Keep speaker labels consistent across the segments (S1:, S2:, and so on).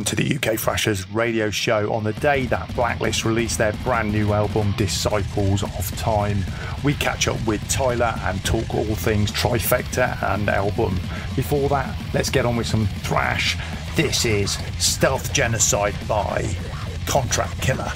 S1: welcome to the UK Thrashers radio show on the day that Blacklist released their brand new album Disciples of Time. We catch up with Tyler and talk all things Trifecta and album. Before that, let's get on with some thrash. This is Stealth Genocide by Contract Killer.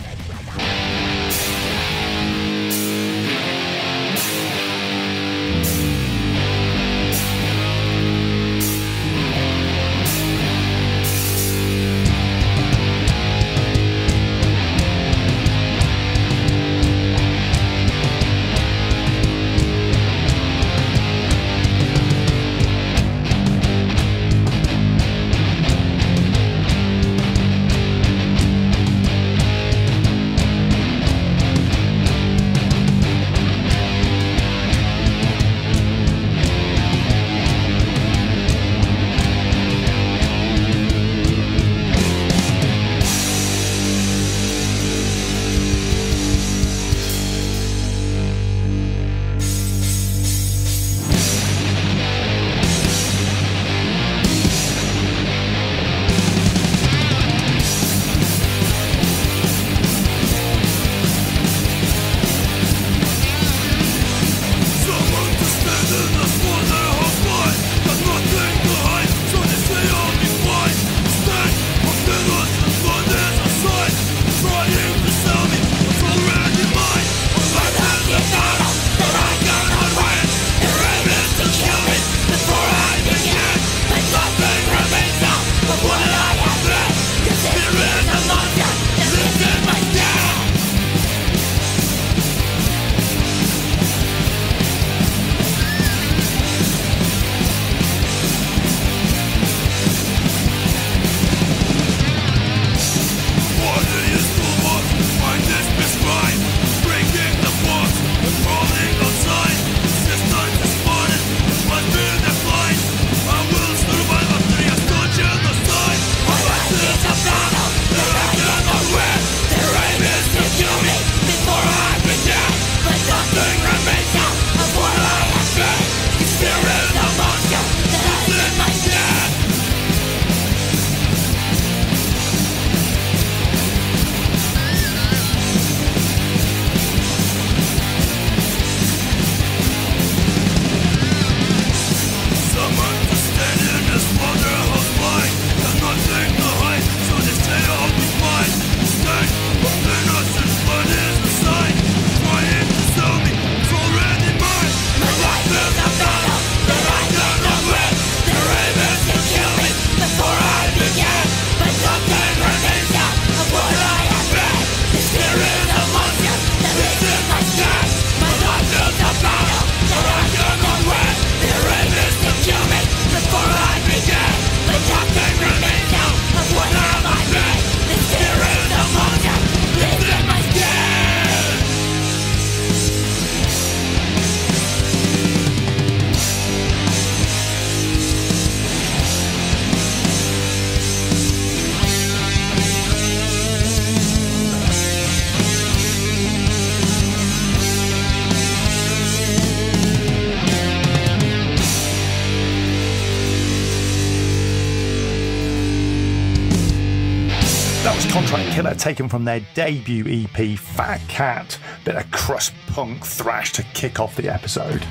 S1: Contract Killer, taken from their debut EP Fat Cat. Bit of crust punk thrash to kick off the episode.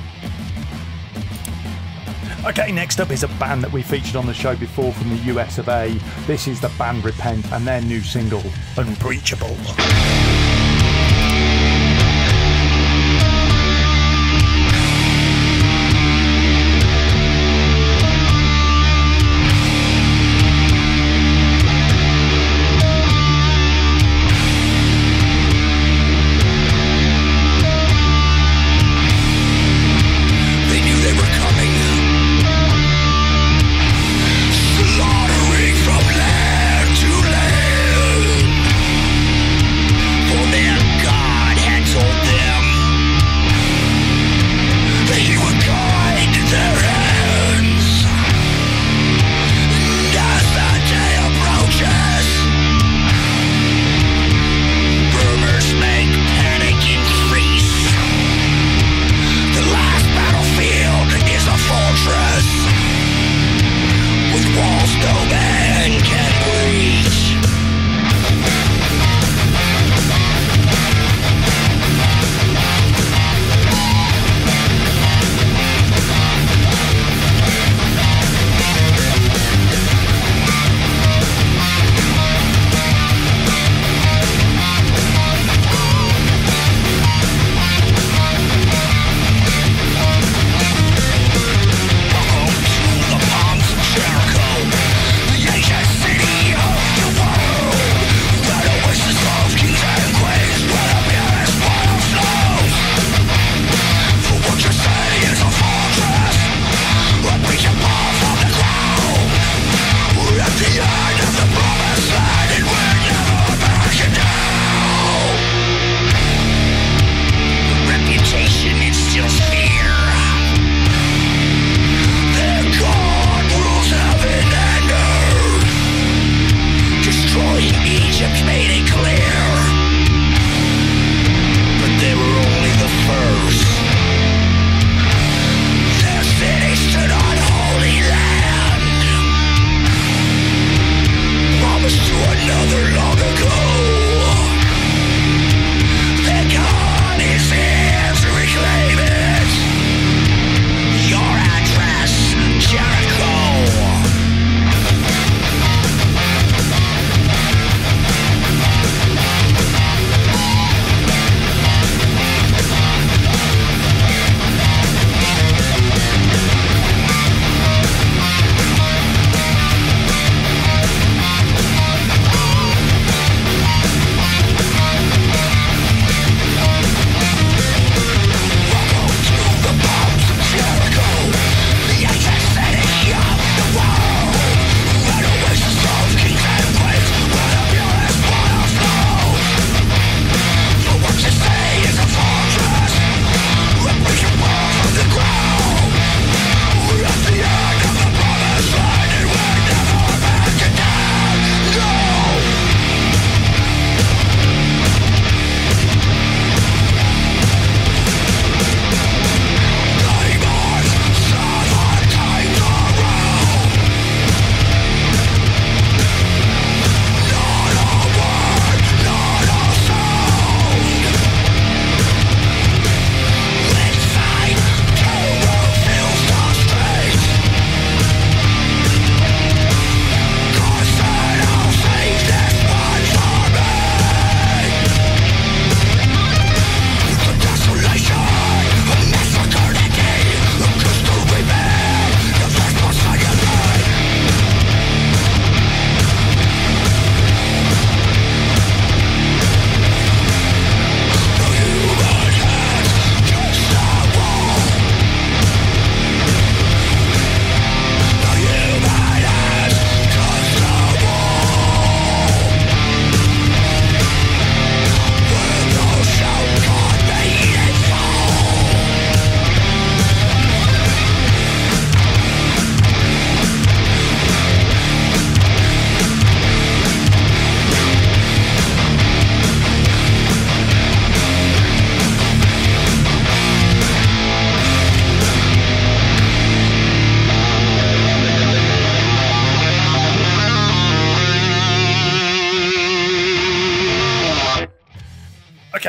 S1: Okay, next up is a band that we featured on the show before from the US of A. This is the band Repent and their new single Unbreachable.
S2: Slaughtering from land to land.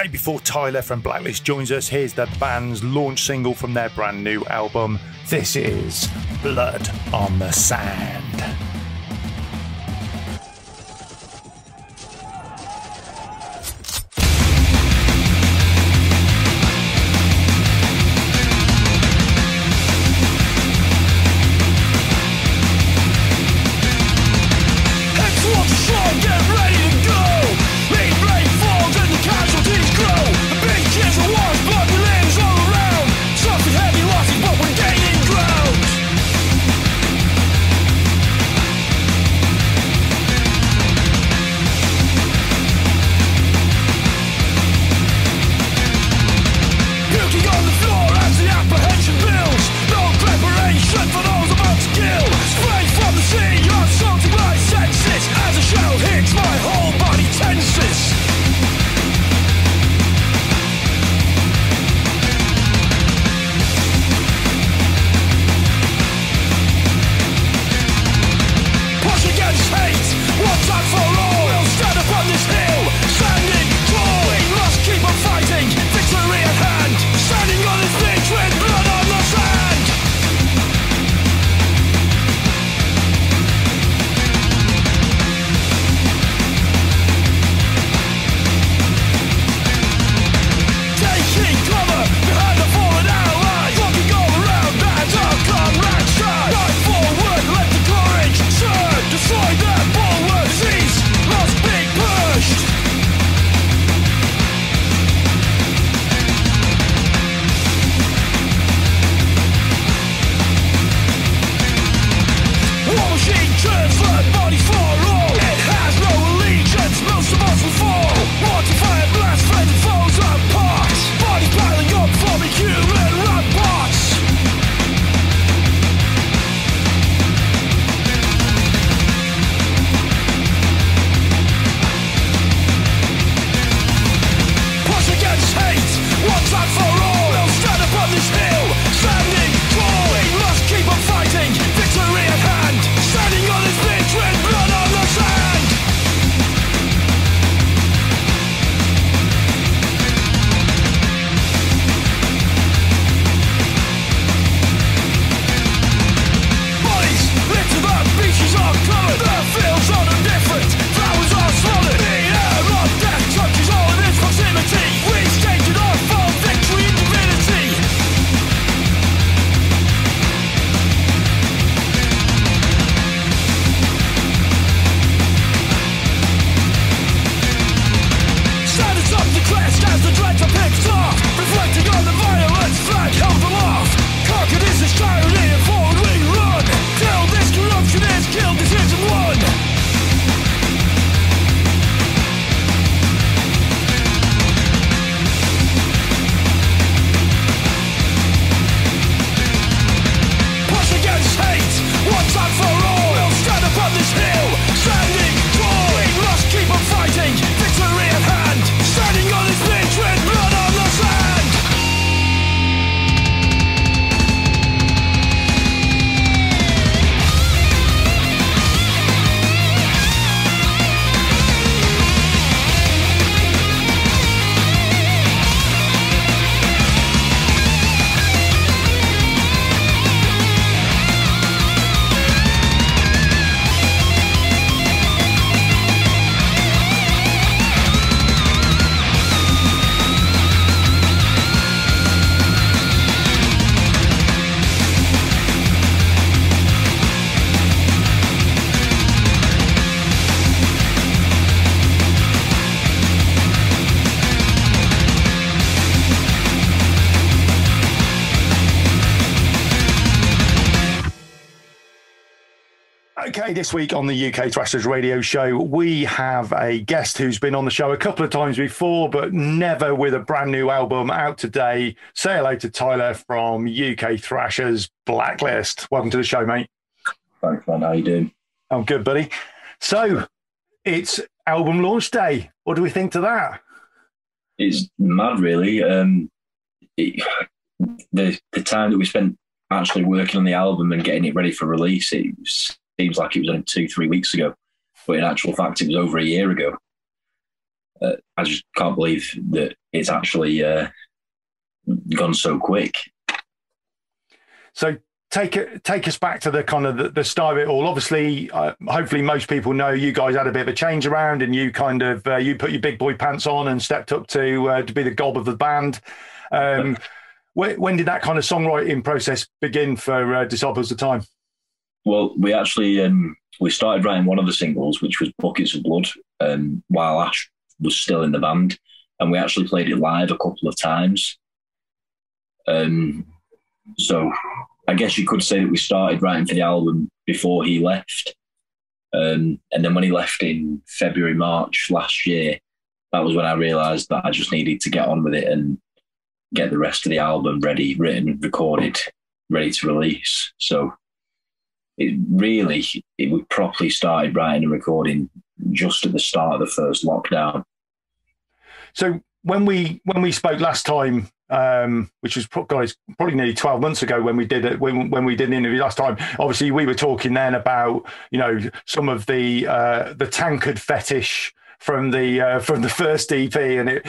S1: Okay, before Tyler from Blacklist joins us, here's the band's launch single from their brand new album. This is Blood on the Sand. Okay, this week on the UK Thrashers radio show, we have a guest who's been on the show a couple of times before, but never with a brand new album out today. Say hello to Tyler from UK Thrashers, Blacklist. Welcome to the show, mate.
S2: Thanks, man. How you doing?
S1: I'm good, buddy. So, it's album launch day. What do we think to that?
S2: It's mad, really. The time that we spent actually working on the album and getting it ready for release, seems like it was only 2-3 weeks ago, but in actual fact, it was over a year ago. I just can't believe that it's actually gone so quick.
S1: So take us back to the kind of the start of it all. Obviously, hopefully most people know you guys had a bit of a change around, and you kind of you put your big boy pants on and stepped up to be the gob of the band. When did that kind of songwriting process begin for Disciples of Time?
S2: Well, we actually we started writing one of the singles, which was Buckets of Blood, while Ash was still in the band, and we actually played it live a couple of times. So I guess you could say that we started writing for the album before he left. And then when he left in February, March last year, that was when I realised that I just needed to get on with it and get the rest of the album ready, written, recorded, ready to release. So we properly started writing and recording just at the start of the first lockdown.
S1: So when we spoke last time, which was probably nearly 12 months ago when we did it, when we did the interview last time, obviously we were talking then about, you know, some of the tankard fetish from the first EP, and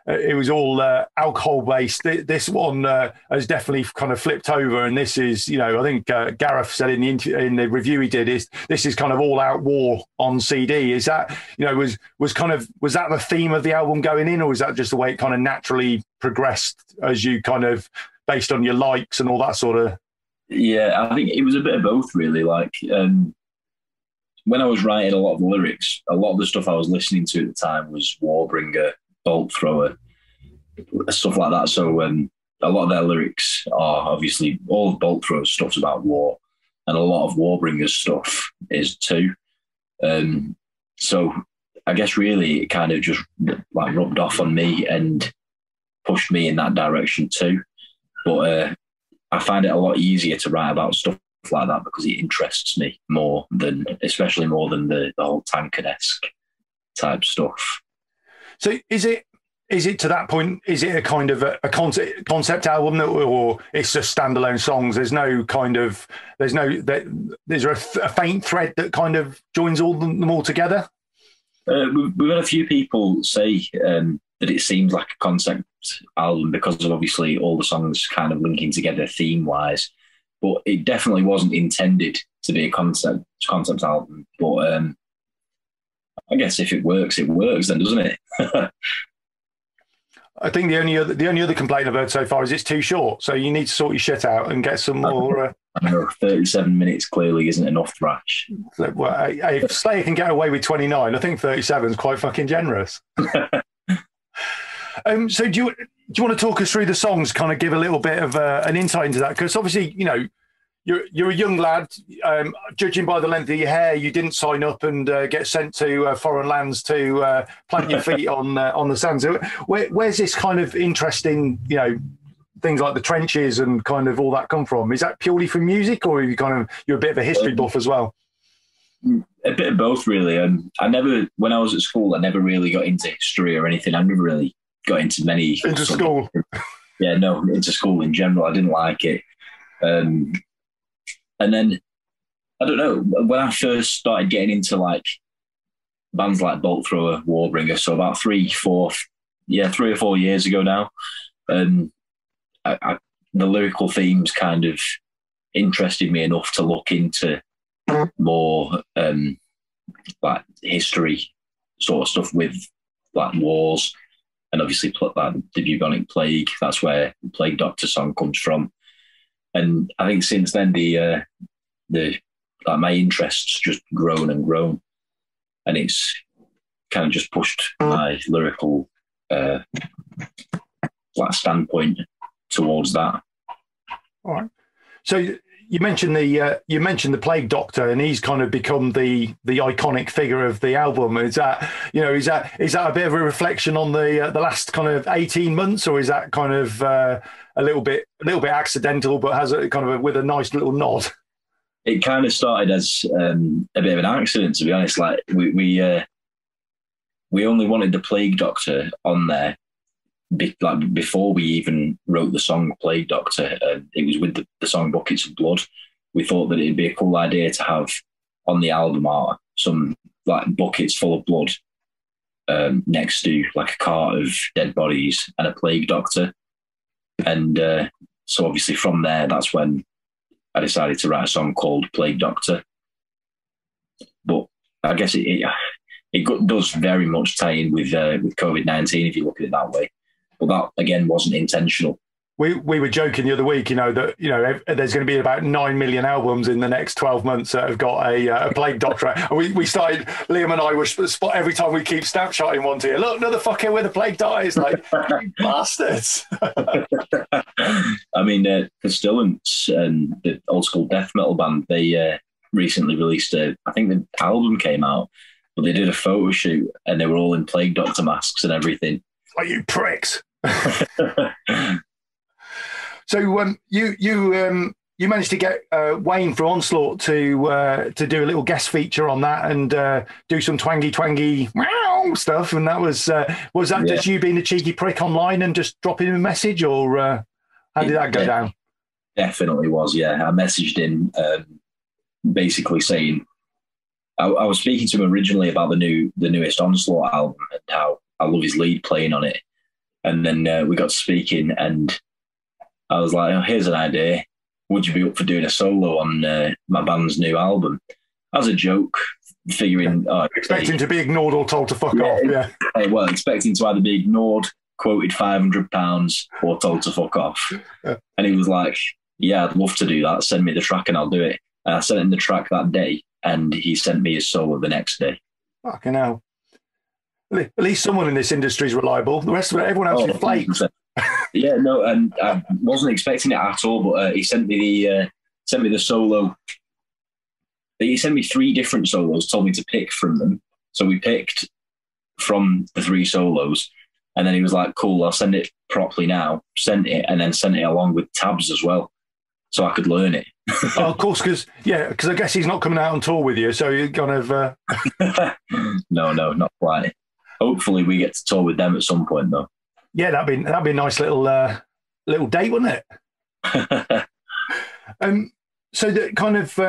S1: it was all alcohol based. This one has definitely kind of flipped over, and this is, you know, I think Gareth said in the review he did, this is kind of all out war on CD. Is that, you know, was that the theme of the album going in, or was that just the way it kind of naturally progressed as you kind of based on your likes and all that sort of?
S2: Yeah, I think it was a bit of both, really. Like when I was writing a lot of the lyrics, a lot of the stuff I was listening to at the time was Warbringer, Bolt Thrower, stuff like that. So a lot of their lyrics are obviously, all of Bolt Thrower stuff's about war, and a lot of Warbringer's stuff is too. So I guess really it kind of just like rubbed off on me and pushed me in that direction too. But I find it a lot easier to write about stuff like that because it interests me more than, especially more than the whole tankard-esque type stuff.
S1: So is it to that point? Is it a kind of a concept album, or it's just standalone songs? There's there a faint thread that kind of joins them all together?
S2: We've had a few people say that it seems like a concept album because of obviously all the songs kind of linking together theme wise, but it definitely wasn't intended to be a concept album. But I guess if it works then, doesn't it?
S1: I think the only other complaint I've heard so far is it's too short. So you need to sort your shit out and get some more.
S2: I know 37 minutes clearly isn't enough thrash.
S1: Well, if Slayer can get away with 29, I think 37 is quite fucking generous. So do you want to talk us through the songs? Kind of give a little bit of an insight into that, because obviously, you know, you're a young lad. Judging by the length of your hair, you didn't sign up and get sent to foreign lands to plant your feet on the sand. So where's this kind of interesting, you know, things like the trenches and kind of all that come from? Is that purely from music, or are you're a bit of a history buff as well?
S2: A bit of both, really. When I was at school, I never really got into history or anything. I never really got into
S1: school.
S2: Yeah, no, into school in general. I didn't like it. And then, I don't know, when I first started getting into like bands like Bolt Thrower, Warbringer, so about 3 or 4 years ago now, the lyrical themes kind of interested me enough to look into more like history sort of stuff with like wars, and obviously like the bubonic plague. That's where the Plague Doctor song comes from. And I think since then my interest's just grown and grown, and it's kind of just pushed my lyrical standpoint towards that.
S1: All right. So you mentioned the Plague Doctor, and he's kind of become the iconic figure of the album. Is that a bit of a reflection on the last kind of 18 months, or is that kind of a little bit accidental, but has a kind of with a nice little nod?
S2: It kind of started as a bit of an accident, to be honest. Like we only wanted the Plague Doctor on there before we even wrote the song Plague Doctor. It was with the song Buckets of Blood. We thought that it'd be a cool idea to have on the album art some like buckets full of blood, next to like a cart of dead bodies and a plague doctor. And so obviously from there, that's when I decided to write a song called Plague Doctor. But I guess it does very much tie in with COVID-19 if you look at it that way. But that, again, wasn't intentional.
S1: We were joking the other week, that there's going to be about 9 million albums in the next 12 months that have got a plague doctor. And we started, Liam and I were spot every time we keep snapshotting one to you. Look, another fucker with a plague doctor. It's like, you bastards.
S2: I mean, Pestilence, the old school death metal band, they recently released I think the album came out, but they did a photo shoot and they were all in plague doctor masks and everything.
S1: Oh, you pricks. So you managed to get Wayne from Onslaught to do a little guest feature on that and do some twangy meow stuff, and that was that just you being a cheeky prick online and just dropping him a message, or how did that go down?
S2: Definitely was, yeah. I messaged him basically saying I was speaking to him originally about the newest Onslaught album and how I love his lead playing on it, and then we got speaking and I was like, oh, here's an idea. Would you be up for doing a solo on my band's new album? As a joke, figuring...
S1: expecting to be ignored or told to fuck off, yeah.
S2: Well, expecting to either be ignored, quoted £500 or told to fuck off. Yeah. And he was like, yeah, I'd love to do that. Send me the track and I'll do it. And I sent him the track that day and he sent me his solo the next day.
S1: Fucking hell. At least someone in this industry is reliable. The rest of it, everyone else is flakes.
S2: Yeah, no, and I wasn't expecting it at all. But he sent me the solo. He sent me 3 different solos. Told me to pick from them. So we picked from the 3 solos, and then he was like, "Cool, I'll send it properly now." Sent it, and then sent it along with tabs as well, so I could learn it.
S1: Oh, of course, because I guess he's not coming out on tour with you, so you're kind of.
S2: No, not quite. Hopefully, we get to tour with them at some point, though.
S1: Yeah, that'd be a nice little date, wouldn't it? So that kind of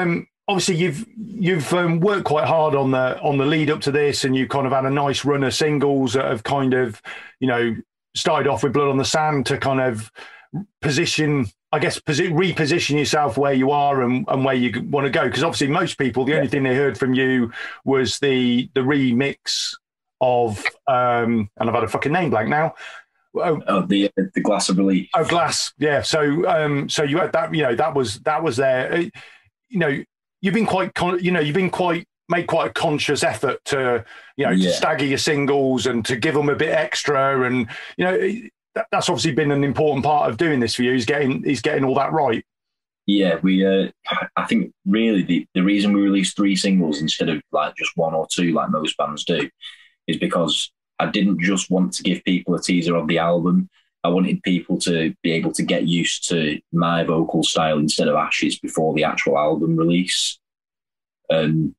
S1: obviously you've worked quite hard on the lead up to this, and you kind of had a nice run of singles that have kind of started off with Blood on the Sand to kind of reposition yourself where you are and where you want to go. Because obviously most people, the only thing they heard from you was the remix of and I've had a fucking name blank now.
S2: The Glass of Relief. Oh,
S1: Glass, yeah. So you had that. That was there. You've been made quite a conscious effort to to stagger your singles and to give them a bit extra, and that's obviously been an important part of doing this for you. Is getting all that right.
S2: Yeah, I think really the reason we released 3 singles instead of like just 1 or 2 like most bands do is because I didn't just want to give people a teaser of the album. I wanted people to be able to get used to my vocal style instead of Ash's before the actual album release. And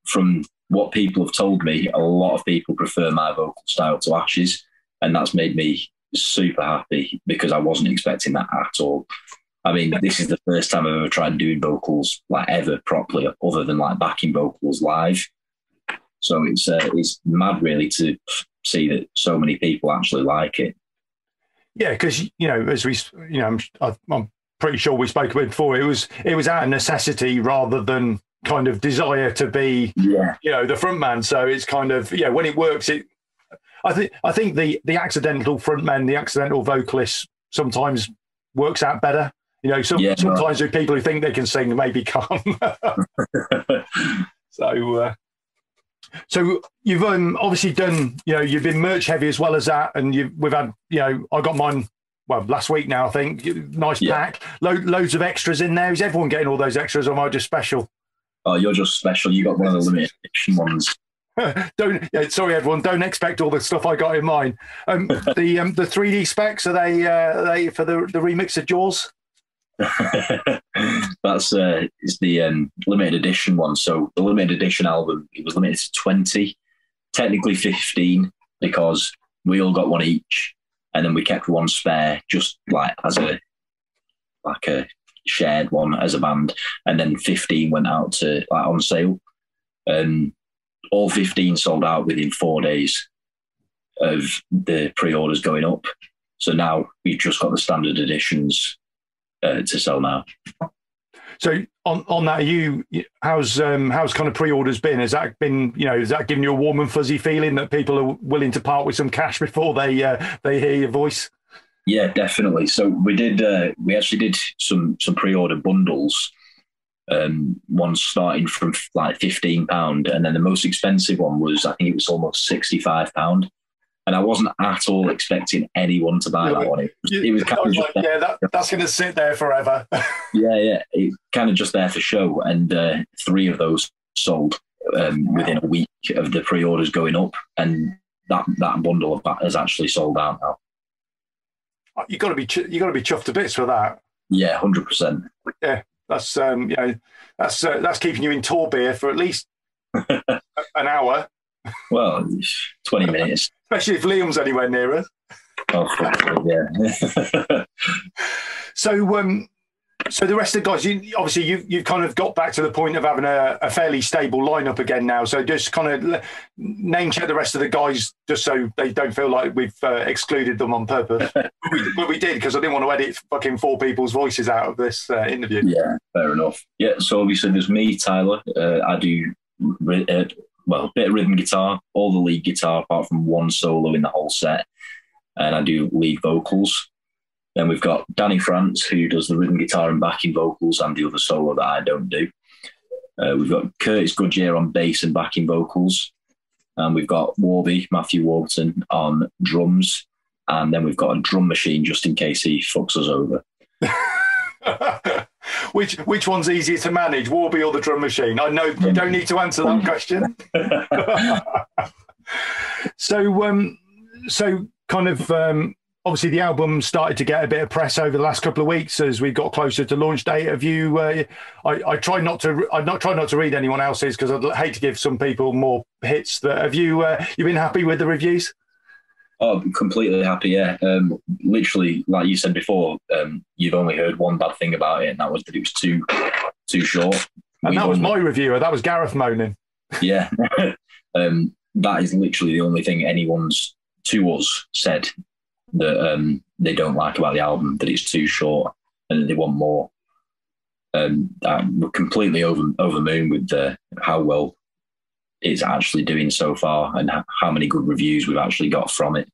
S2: from what people have told me, a lot of people prefer my vocal style to Ash's, and that's made me super happy because I wasn't expecting that at all. I mean, this is the first time I've ever tried doing vocals like ever properly, other than like backing vocals live. So it's mad really to see that so many people actually like it.
S1: Yeah, because as we I'm pretty sure we spoke about it before. It was out of necessity rather than kind of desire to be the front man. So it's kind of when it works, I think the accidental front man, the accidental vocalist sometimes works out better. Sometimes with people who think they can sing maybe can't. So you've obviously done, you've been merch heavy as well as that, and we've had, I got mine, last week now, I think. Nice pack, loads of extras in there. Is everyone getting all those extras, or am I just special? Oh,
S2: you're just special. You got one of the limited edition ones.
S1: Sorry, everyone. Don't expect all the stuff I got in mine. The 3D specs, are they for the remix of Jaws?
S2: That's it's the limited edition one. So the limited edition album, it was limited to 20, technically 15, because we all got one each, and then we kept one spare just like as a shared one as a band, and then 15 went out to on sale. all 15 sold out within 4 days of the pre-orders going up. So now we've just got the standard editions to sell now.
S1: So on that, how's kind of pre-orders been? Has that been, has that given you a warm and fuzzy feeling that people are willing to part with some cash before they hear your voice?
S2: Yeah, definitely. So we actually did some pre-order bundles. One starting from like £15, and then the most expensive one was, I think it was almost £65. And I wasn't at all expecting anyone to buy that one. It was kind of just
S1: that's going to sit there forever.
S2: yeah, it kind of just there for show. And 3 of those sold within a week of the pre-orders going up, and that bundle of that has actually sold out now.
S1: You got to be chuffed to bits for that.
S2: Yeah, 100%.
S1: Yeah, that's that's keeping you in tour beer for at least an hour.
S2: Well, 20 minutes.
S1: Especially if Liam's anywhere near us.
S2: Oh, yeah.
S1: So the rest of the guys, you've kind of got back to the point of having a fairly stable lineup again now. So just kind of name check the rest of the guys, just so they don't feel like we've excluded them on purpose. But we did, because I didn't want to edit fucking 4 people's voices out of this interview.
S2: Yeah, fair enough. Yeah, so obviously there's me, Tyler. I do a bit of rhythm guitar, all the lead guitar apart from one solo in the whole set, and I do lead vocals. Then we've got Danny France, who does the rhythm guitar and backing vocals and the other solo that I don't do. We've got Curtis Goodyear on bass and backing vocals, and we've got Matthew Warburton on drums, and then we've got a drum machine just in case he fucks us over.
S1: Which one's easier to manage, Warby or the drum machine? I know you don't need to answer that question. So kind of obviously the album started to get a bit of press over the last couple of weeks as we got closer to launch date. Have you? I try not to read anyone else's, because I'd hate to give some people more hits. Have you? You been happy with the reviews?
S2: Oh, completely happy, yeah. Literally, like you said before, you've only heard one bad thing about it, and that was that it was too short.
S1: And that was my reviewer. That was Gareth moaning.
S2: Yeah. That is literally the only thing anyone's to us said that they don't like about the album, that it's too short and they want more. We're completely over the moon with how well it's actually doing so far and how many good reviews we've actually got from it.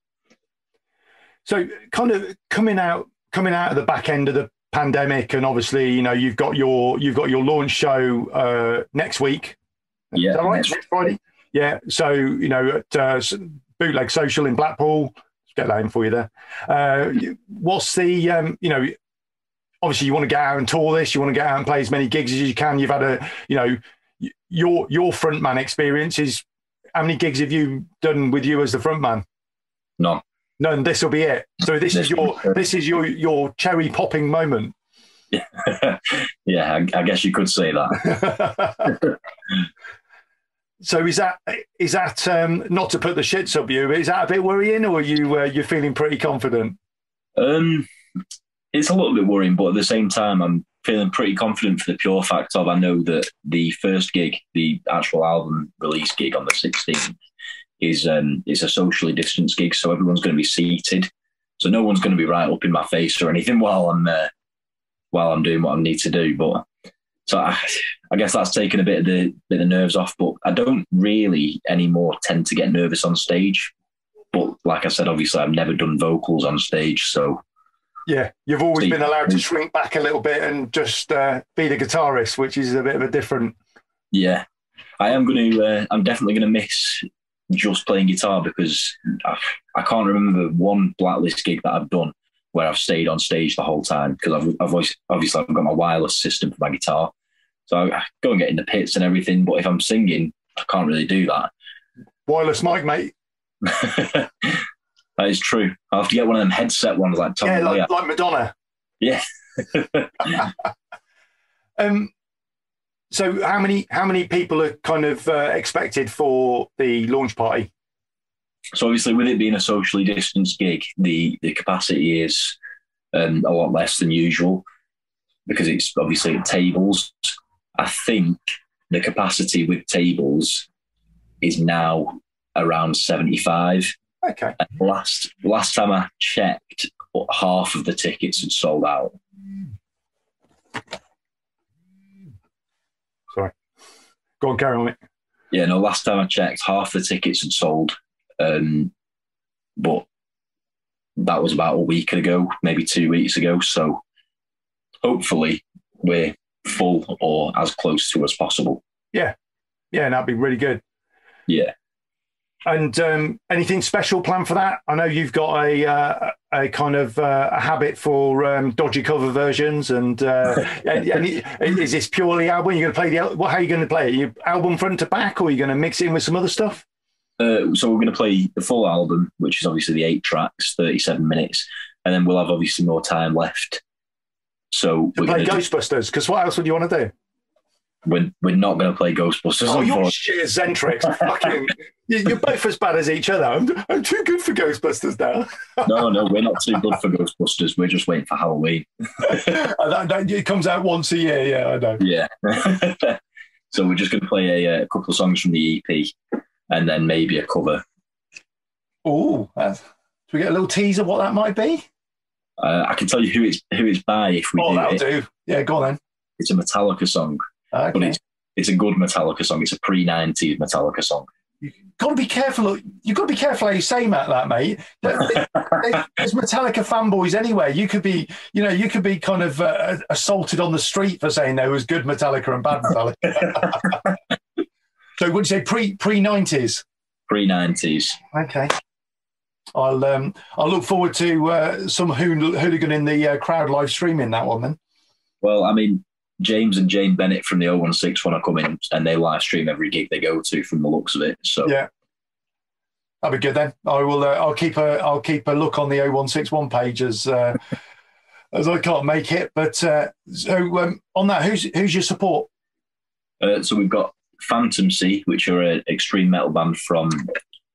S1: So kind of coming out of the back end of the pandemic, and obviously, you've got your launch show next week.
S2: Yeah.
S1: Is that right? Next Friday? Yeah. So, at Bootleg Social in Blackpool, let's get that in for you there. What's the, obviously you want to get out and tour this, you want to get out and play as many gigs as you can. You've had your frontman experience is, how many gigs have you done with you as the frontman? None. This will be it. So this is your cherry popping moment.
S2: Yeah, I guess you could say that.
S1: So is that not to put the shits up you, but is that a bit worrying, or are you're feeling pretty confident?
S2: It's a little bit worrying, but at the same time, I'm feeling pretty confident for the pure fact of I know that the first gig, the actual album release gig on the 16th, is a socially distanced gig, so everyone's going to be seated, so no one's going to be right up in my face or anything while I'm doing what I need to do. But so I guess that's taken a bit of the nerves off. But I don't really anymore tend to get nervous on stage. But like I said, obviously I've never done vocals on stage, so. Yeah, you've always been allowed to shrink back a little bit and just be the guitarist, which is a bit of a different. Yeah, I am going to. I'm definitely going to miss just playing guitar, because I can't remember one Blacklist gig that I've done where I've stayed on stage the whole time, because I've got my wireless system for my guitar, so I go and get in the pits and everything. But if I'm singing, I can't really do that. Wireless mic, mate. That is true. I'll have to get one of them headset ones like Tom. Yeah, like Madonna. Yeah. So how many people are kind of expected for the launch party? So obviously, with it being a socially distanced gig, the capacity is a lot less than usual, because it's obviously at tables. I think the capacity with tables is now around 75.
S1: Okay.
S2: And last time I checked, half of the tickets had sold out.
S1: Sorry. Go on, carry on, mate.
S2: Yeah, no, last time I checked, half the tickets had sold. But that was about a week ago, maybe 2 weeks ago. So hopefully we're full or as close to as possible.
S1: Yeah. Yeah, and that'd be really good.
S2: Yeah.
S1: And anything special planned for that? I know you've got a kind of a habit for dodgy cover versions, and is this purely album? You're going to play how are you going to play it? You album front to back, or are you going to mix it in with some other stuff?
S2: So we're going to play the full album, which is obviously the 8 tracks, 37 minutes, and then we'll have obviously more time left. So we're
S1: play Ghostbusters, because what else would you want to do?
S2: We're not going to play Ghostbusters.
S1: Oh, you're sheer Zentrix. Fucking, you're both as bad as each other. I'm too good for Ghostbusters now.
S2: No, we're not too good for Ghostbusters. We're just waiting for Halloween.
S1: It comes out once a year, yeah, I know.
S2: Yeah. So we're just going to play a couple of songs from the EP and then maybe a cover.
S1: Oh, should we get a little teaser what that might be?
S2: I can tell you who it's by if we do.
S1: That'll do. Yeah, go on then.
S2: It's a Metallica song.
S1: Okay.
S2: But it's a good Metallica song. It's a pre-90s Metallica song.
S1: You've got to be careful. You've got to be careful how you say that, mate. There's Metallica fanboys anywhere. You could be kind of assaulted on the street for saying there was good Metallica and bad Metallica. So would you say pre-90s?
S2: Pre-90s.
S1: Okay. I'll look forward to some hooligan in the crowd live streaming that one then.
S2: Well, I mean, James and Jane Bennett from the 016 want to come in and they live stream every gig they go to from the looks of it. So
S1: yeah, that'll be good then. I will. I'll keep a look on the 0161 page as I can't make it. But on that, who's your support?
S2: So we've got Phantom Sea, which are an extreme metal band from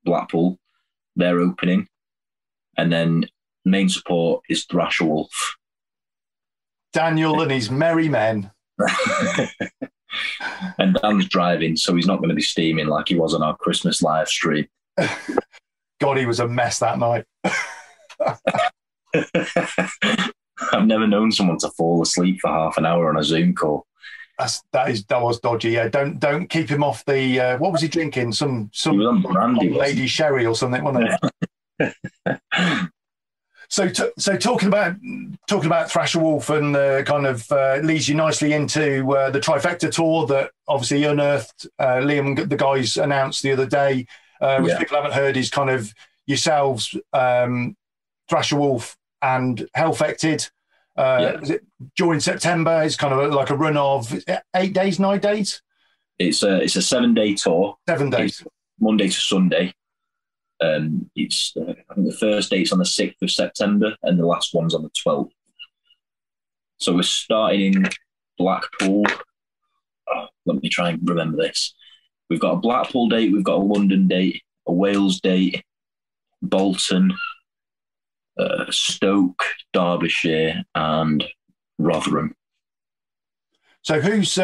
S2: Blackpool. They're opening, and then main support is Thrasher Wolf.
S1: Daniel and his merry men.
S2: And Dan's driving, so he's not going to be steaming like he was on our Christmas live stream.
S1: God, he was a mess that night.
S2: I've never known someone to fall asleep for half an hour on a Zoom call.
S1: That was dodgy. Yeah, don't keep him off the. What was he drinking? Some
S2: he was on brandy,
S1: lady sherry or something, wasn't it? So talking about Thrasher Wolf and kind of leads you nicely into the Trifecta tour that obviously Unearthed, Liam, the guys announced the other day, which people haven't heard, is kind of yourselves, Thrasher Wolf and Hellfected. Is it during September? It's kind of like a run of 8 days, 9 days.
S2: It's a 7-day tour.
S1: 7 days,
S2: Monday to Sunday. It's I think the first date's on the 6th of September and the last one's on the 12th. So we're starting in Blackpool. Let me try and remember this. We've got a Blackpool date, we've got a London date, a Wales date, Bolton, Stoke, Derbyshire, and Rotherham.
S1: So whose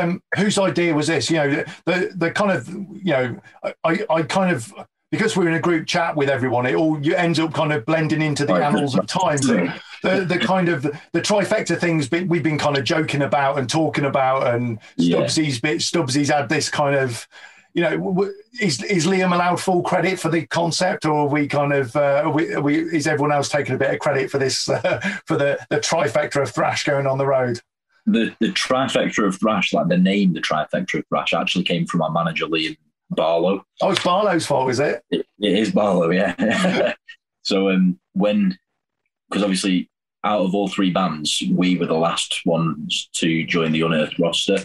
S1: idea was this? You know, the kind of, you know, I kind of, because we're in a group chat with everyone, you ends up kind of blending into the annals of time. The kind of the trifecta things we've been kind of joking about and talking about, and Stubbsy's had this kind of, you know, is Liam allowed full credit for the concept, or are we kind of is everyone else taking a bit of credit for this for the trifecta of thrash going on the road?
S2: The trifecta of thrash, like the name, the trifecta of thrash, actually came from our manager Liam Barlow.
S1: Oh, it's Barlow's fault, is it?
S2: It is Barlow, yeah. So because obviously out of all 3 bands, we were the last ones to join the Unearthed roster.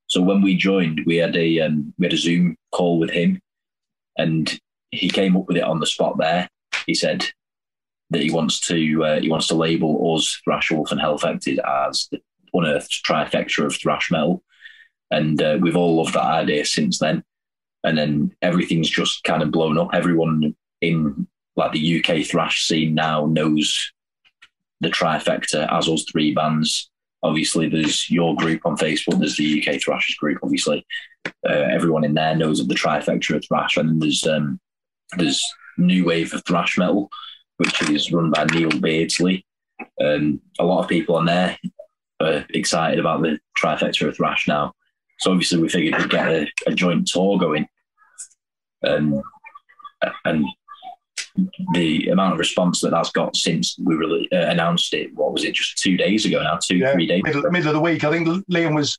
S2: So when we joined, we had a Zoom call with him, and he came up with it on the spot. There, he said that he wants to label us, Thrasher Wolf and Hellfected, as the Unearthed trifecta of thrash metal, and we've all loved that idea since then. And then everything's just kind of blown up. Everyone in like the UK thrash scene now knows the trifecta as us 3 bands. Obviously, there's your group on Facebook. There's the UK Thrashers group. Obviously, everyone in there knows of the trifecta of thrash. And then there's New Wave of Thrash Metal, which is run by Neil Beardsley. A lot of people on there are excited about the trifecta of thrash now. So obviously, we figured we'd get a joint tour going. And the amount of response that's got since we really announced it, what was it, just 2 days ago now, 3 days ago.
S1: Middle of the week. I think Liam was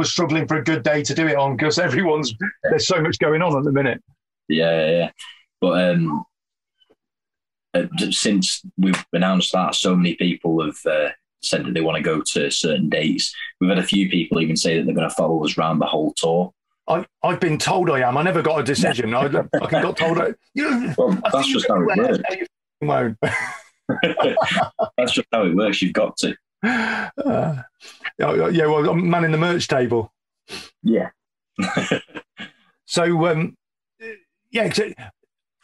S1: struggling for a good day to do it on because there's so much going on at the minute.
S2: Yeah. But since we've announced that, so many people have said that they want to go to certain dates. We've had a few people even say that they're going to follow us around the whole tour.
S1: I've been told I am. I never got a decision. I got told.
S2: Well, that's just how it works.
S1: Won't.
S2: That's just how it works. You've got to.
S1: Yeah. Well, I'm manning the merch table.
S2: Yeah.
S1: So,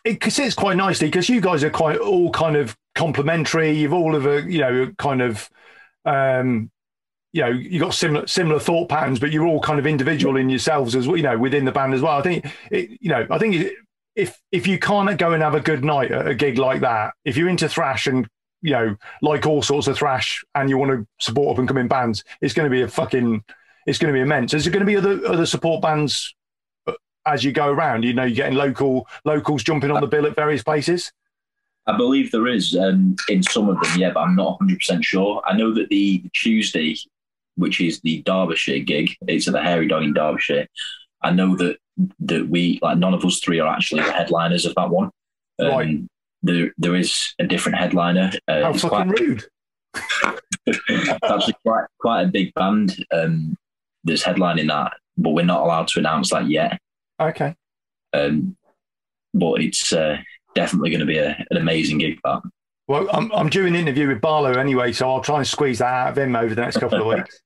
S1: it sits quite nicely because you guys are all kind of complementary. You've all of a kind of. You got similar thought patterns, but you're all kind of individual in yourselves as well, within the band as well. I think if you can't go and have a good night at a gig like that, if you're into thrash and like all sorts of thrash and you want to support up and coming bands, it's going to be it's going to be immense. Is there going to be other support bands as you go around? You're getting locals jumping on the bill at various places.
S2: I believe there is in some of them, yeah, but I'm not 100% sure. I know that the Tuesday, which is the Derbyshire gig, it's at the Hairy Dog in Derbyshire. I know that we, none of us three are actually the headliners of that one.
S1: Right.
S2: There is a different headliner.
S1: How fucking rude.
S2: It's actually quite a big band that's headlining that, but we're not allowed to announce that yet.
S1: Okay.
S2: But it's definitely going to be an amazing gig, that.
S1: Well, I'm due an interview with Barlow anyway, so I'll try and squeeze that out of him over the next couple of weeks.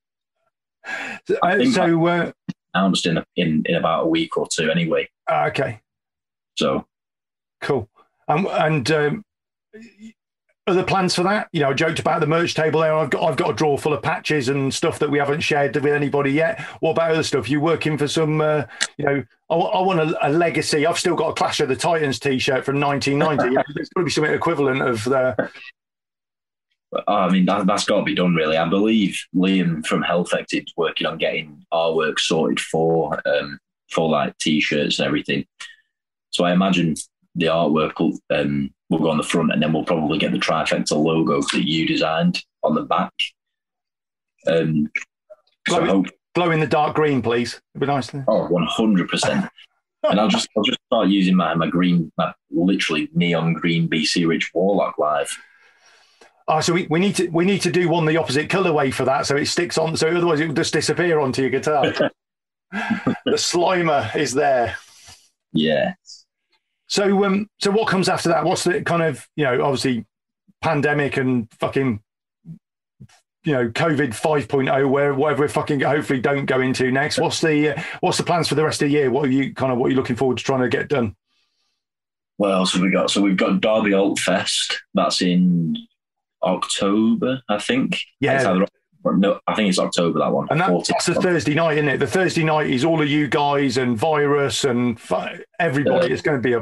S2: Announced in about a week or two anyway.
S1: Okay.
S2: So
S1: cool. And other plans for that? I joked about the merch table there. I've got a drawer full of patches and stuff that we haven't shared with anybody yet. What about other stuff? You working for some? I want a legacy. I've still got a Clash of the Titans T-shirt from 1990. There's got to be something equivalent of the.
S2: I mean, that's got to be done, really. I believe Liam from Hellfect is working on getting artwork sorted for like T-shirts and everything. So I imagine the artwork will go on the front, and then we'll probably get the Trifecta logo that you designed on the back.
S1: Glow in the dark green, please. It'd be nice.
S2: 100%. And I'll just start using my literally neon green BC Rich Warlock live.
S1: Oh, so we need to do one the opposite colourway for that, so it sticks on. So otherwise, it will just disappear onto your guitar. The Slimer is there.
S2: Yeah. So
S1: what comes after that? What's the kind of obviously pandemic and fucking COVID 5.0, where whatever we fucking hopefully don't go into next. What's the plans for the rest of the year? What are you looking forward to trying to get done?
S2: What else have we got? So we've got Derby Alt Fest. That's in October, I think.
S1: Yeah.
S2: No, I think it's October, that one.
S1: And that's the Thursday night, isn't it? The Thursday night is all of you guys and Virus and everybody. It's going to be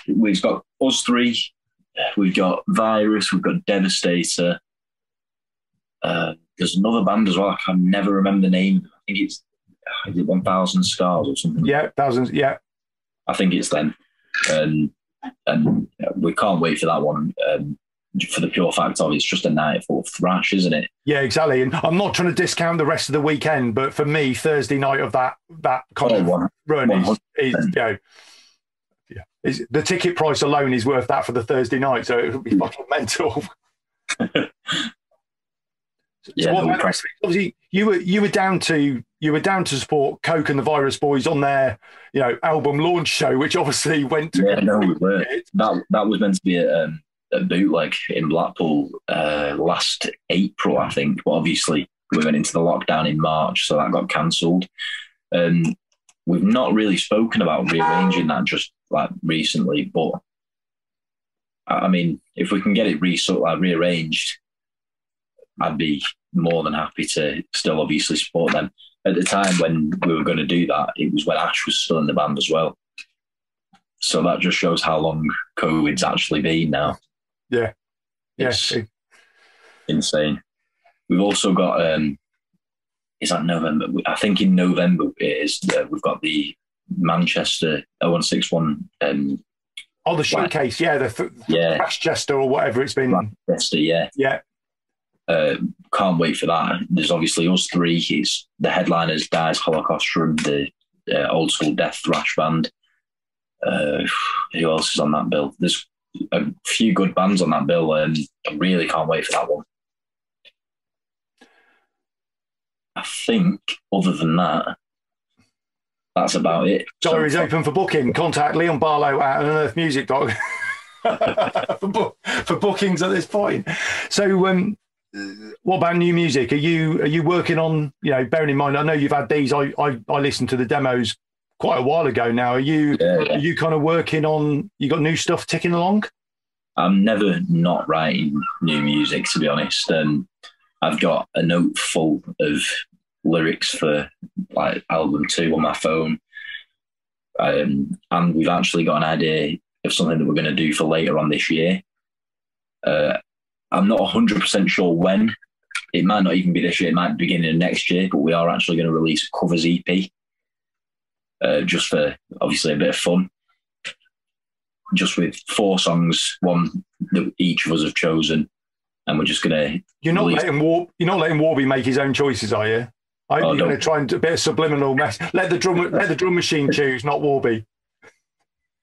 S2: we've got us three. We've got Virus. We've got Devastator. There's another band as well. I can never remember the name. I think is it 1,000 Scars or something?
S1: Yeah, thousands. Yeah,
S2: I think it's them. And we can't wait for that one. For the pure fact of it's just a night full of thrash, isn't it?
S1: Yeah, exactly. And I'm not trying to discount the rest of the weekend, but for me, Thursday night of that kind of run is the ticket price alone is worth that for the Thursday night. So it would be fucking mental.
S2: Yeah,
S1: obviously you were down to support Coke and the Virus Boys on their album launch show, which obviously went to
S2: we were. That was meant to be a bootleg in Blackpool last April, I think. But obviously we went into the lockdown in March, so that got cancelled. We've not really spoken about rearranging that just like recently, but I mean, if we can get it rearranged, I'd be more than happy to still obviously support them. At the time when we were going to do that, it was when Ash was still in the band as well. So that just shows how long COVID's actually been now.
S1: Yeah.
S2: It's insane. We've also got, is that November? I think in November it is. We've got the Manchester 0161.
S1: The showcase, Manchester or whatever it's been.
S2: Manchester, yeah.
S1: Yeah.
S2: Can't wait for that. There's obviously us three. It's the headliners, Dies Holocaustrum, the old school death thrash band. Who else is on that bill? There's a few good bands on that bill, and I really can't wait for that one. I think other than that, that's about it.
S1: Diary's open for booking. Contact Leon Barlow at unearthmusic.com for bookings at this point. So, what about new music? Are you working on? Bearing in mind, I know you've had these. I listened to the demos quite a while ago now. Are you kind of working on? You got new stuff ticking along?
S2: I'm never not writing new music, to be honest. I've got a note full of lyrics for like album 2 on my phone. And we've actually got an idea of something that we're going to do for later on this year. I'm not 100% sure when. It might not even be this year. It might be beginning of next year, but we are actually going to release a covers EP just for obviously a bit of fun. Just with 4 songs, one that each of us have chosen. And we're just going to... You're not
S1: letting Warby make his own choices, are you? You're going to try and do a bit of subliminal mess. Let the drum machine choose, not Warby.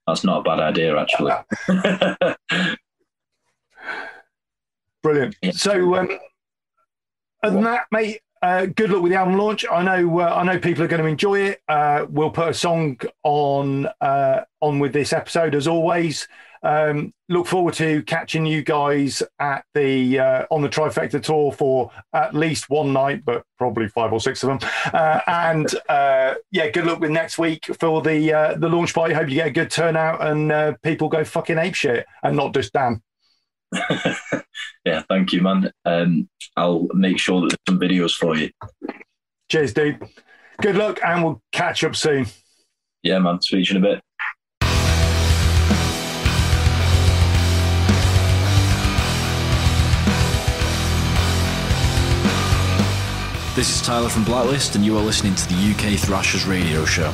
S2: That's not a bad idea, actually.
S1: Brilliant. Yeah. So, other than that, mate, good luck with the album launch. I know people are going to enjoy it. We'll put a song on with this episode as always. Look forward to catching you guys at the on the Trifecta tour for at least one night, but probably 5 or 6 of them. Good luck with next week for the launch party. Hope you get a good turnout and people go fucking apeshit and not just Dan.
S2: Yeah, thank you, man. I'll make sure that there's some videos for you.
S1: Cheers, dude. Good luck, and we'll catch up soon.
S2: Yeah, man. Speak to you in a bit.
S3: This is Tyler from Blacklist, and you are listening to the UK Thrashers radio show.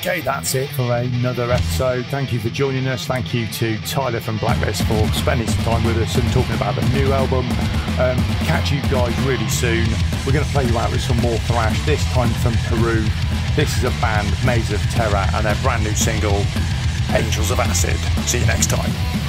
S1: Okay, that's it for another episode. Thank you for joining us. Thank you to Tyler from Blacklist for spending some time with us and talking about the new album. Catch you guys really soon. We're going to play you out with some more thrash, this time from Peru. This is a band, Maze of Terror, and their brand new single, Angels of Acid. See you next time.